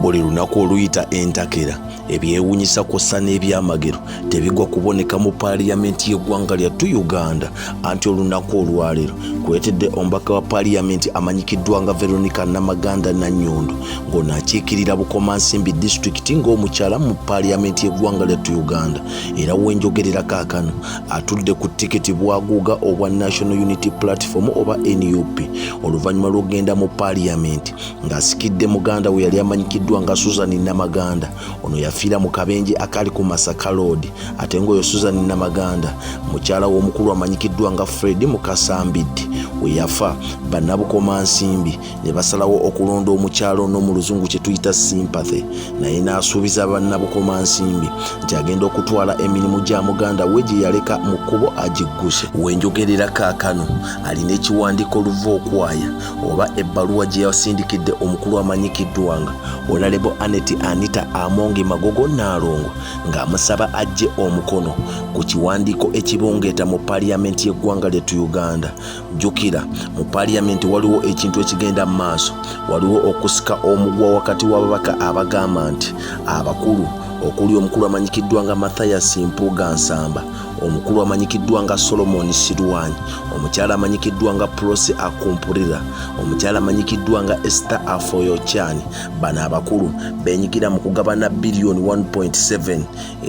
buli lunaku oluyita entakera ebyewuunyisa kw'ossa n'ebyamagero tebigwa kuboneka mu paaliyamenti y'eggwanga lyattu Uganda anti olunaku olwaleero kwetedde omubaka wa paaliyamenti amanyikiddwa nga Veronica Namaganda Nanyundo ng'onaakiikirira Bukomansimbi disitulikiti ng'omukyala mu paaliyamenti y'eggwanga lyattu Uganda era wenjogerera kaakano atudde ku tiketi bwaguuga obwa National Unity Platform oba NUP oluvannyuma lw'okugenda mu paaliyamenti ng'asikidde muganda we yali amanyikiddwa nga Susan Namaganda ono yafiira mu kabenje akali ku Masaka Road ate ng'oyo Susan Namaganda mukyala w'omukulu amanyikiddwa nga Fred Mukasambidde we yafa bannabukomansimbi ne basalawo okulonda omukyala ono mu luzungu kye tuyita sympathy naye n'asuubiza bannabukomansimbi nti agenda okutwala emirimu gya muganda we gye yaleka mu kkubo agigguse wenjogerera kaakano alina ekiwandiiko luva okwaya oba ebbaluwa gye yasindikidde omukulu amanyikiddwa nga Honorable Anita Amongi Magogo Nalongo ng'amusaba ajje omukono ku kiwandiiko ekibongeeta mu paaliyamenti y'eggwanga lyattu Uganda. Jjukira mu paaliyamenti waliwo ekintu ekigenda mu maaso, waliwo okusika omugwa wakati w'ababaka abagamba nti abakulu okuli omukulu amanyikiddwa nga Mathias Mpuuga Nsamba, omukulu amanyikiddwa nga Solomon Sirwanyi, omukyala amanyikiddwa nga Prose Akumpulira, omukyala amanyikiddwa nga Esther Afoyokyani. Bano abakulu benyigira mu kugabana biliyoni 1.7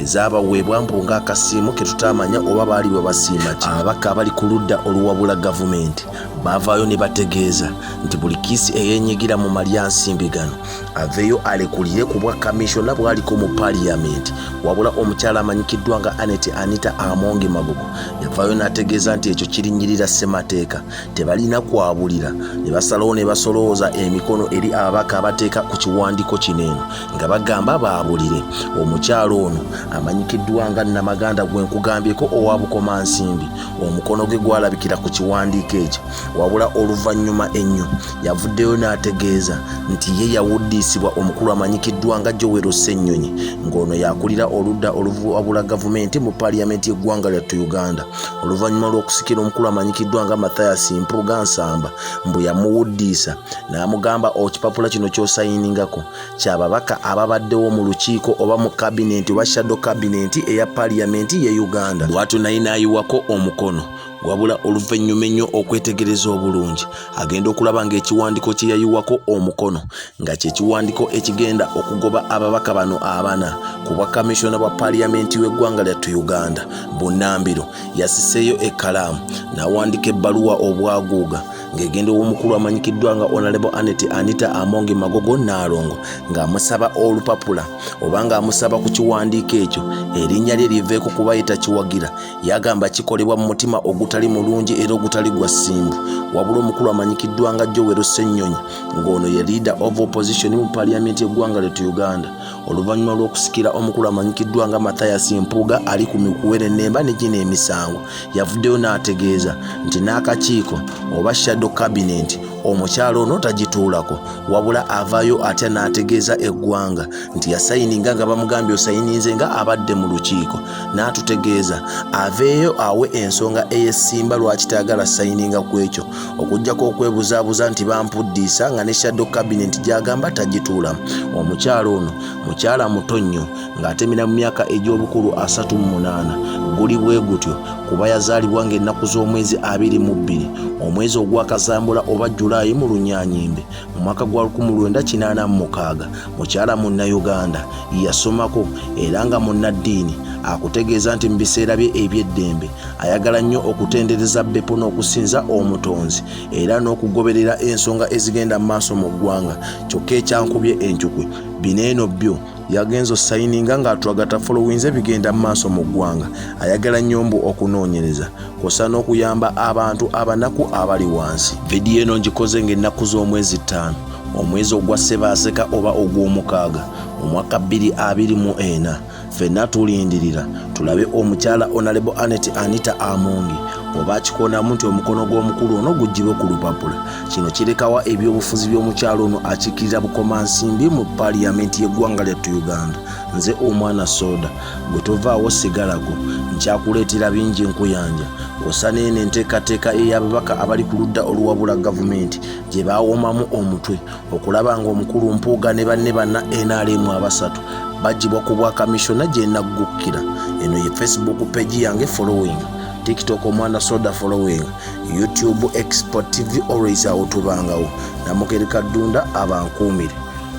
ezaabaweebwa mbu ng'akasiimo ke tutamanya oba baali babasiima ki. Ababaka abali ku ludda oluwabula gavumenti baavaayo ne bategeeza nti buli kiisi eyeenyigira mu malyansimbi gano aveeyo alekulire ku bwa kamishona bwaliko mu paaliyamenti, wabula omukyala amanyikiddwa nga Anita Amongi Magogo yavaayo n'ategeeza nti ekyo kirinnyirira ssemateeka, tebalina kwabulira ne basalawo ne basolooza emikono eri ababaka abateeka ku kiwandiiko kino nga bagamba baabulire omukyala ono amanyikiddwa nga Namaganda gwe nkugambyeko owa Bukomansimbi. Omukono gwe gwalabikira ku kiwandiiko ekyo, wabula oluvannyuma ennyo yavuddeyo n'ategeeza nti ye yawuddisibwa omukulu amanyikiddwa nga Joel Ssennyonyi ng'ono yakulira oludda oluwabula gavumenti mu paaliyamenti y'eggwanga lyattu Uganda oluvannyuma lw'okusikira omukulu amanyikiddwa nga Mathias Mpuuga Nsamba mbu yamuwuddiisa n'amugamba ekipapula kino ky'osayiningako ky'ababaka ababaddewo mu lukiiko oba mu kabinenti oba shadow kabinenti eya paaliyamenti ye Uganda. Bw'atyo naye n'ayiwako omukono, wabula oluvannyuma ennyo okwetegereza obulungi agenda okulaba ng'ekiwandiiko kye yayiwako omukono nga kye kiwandiiko ekigenda okugoba ababaka bano abana ku bwa kamishona bwa paaliyamenti w'eggwanga lyattu Uganda. Bunnambiro yasiseeyo ekkalaamu n'awandika ebbaluwa obwaguuga ng'egenda ow'omukulu amanyikiddwa nga Honorable Anita Amongi Magogo Nalongo ng'amusaba olupapula oba ng'amusaba ku kiwandiiko ekyo erinnya lye liveeko kubayita kiwagira. Yagamba kikolebwa mu mutima ogutali mulungi era ogutali gwa ssimbu, wabula omukulu amanyikiddwa nga Joel Ssennyonyi ng'ono ye leader of opposition mu paaliyamenti y'eggwanga lyattu Uganda oluvannyuma lw'okusikira omukulu amanyikiddwa nga Mathias Mpuuga ali ku mikuwere ennemba ne gino emisango, yavuddeyo n'ategeeza nti n'akakiiko oba shadow cabinet omukyalo ono tagituulako, wabula avaayo atya n'ategeeza eggwanga nti yasayininga nga bamugambye osayininze nga abadde mu lukiiko, n'atutegeeza aveeyo awe ensonga eyesimba lwaki tayagala sayininga ku ekyo okuggyako okwebuzaabuza nti bampuddiisa nga ne shadow cabinet gy'agamba tagituulamu. Omukyalo ono mukyala muto nnyo ng'atemera mu myaka egy'obukulu 38 guli bwe gutyo kuba yazaalibwa ng'ennaku z'omwezi 22 omwezi ogwakazambula oba Julayi mu Lunyanyimbe mu mwaka gwa 1986. Mukyala Munnayuganda yasomako era nga munnaddiini, akutegeeza nti mu biseera bye eby'eddembe ayagala nnyo okutendereza bbepo n'okusinza omutonzi era n'okugoberera ensonga ezigenda mu maaso mu ggwanga. Kyokka ekyankubye enkyukwe bineeno byo yagenza sayininga ng'atwagata followings ebigenda mu maaso mu ggwanga. Ayagala nnyo mbu okunoonyereza kosa n'okuyamba abantu abanaku abali wansi. Vidiyo eno ngikoze ng'ennaku z'omwezi 5 omwezi ogwa Ssebaaseka oba ogw'omukaaga omwaka 2024 ffenna tulindirira tulabe omukyala Honorable Anita Amongi oba akikonamu nti omukono gw'omukulu ono guggyibwe ku lupapula. Kino kirekawa ebyobufuzi by'omukyalo ono akiikirira bukomansimbi mu paaliyamenti y'eggwanga lyattu Uganda. Nze omwana Soda bwe tovaawo sigalako nkyakuleetera bingi nkuyanja kw'ossa n'eno enteekateeka ey'ababaka abali ku ludda oluwabula gavumenti gye baawomamu omutwe okulaba ng'omukulu Mpuuga ne banne banna NRM abasatu baggyibwa ku bwa kamishona gye naggukkira. Eno ye Facebook page yange following, TikTok omwana Soda following, YouTube Export TV always awo tubangawo. Namukere Kadunda abankuumire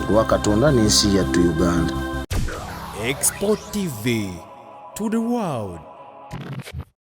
olwa Katonda n'ensi yattu Uganda. Export TV to the world.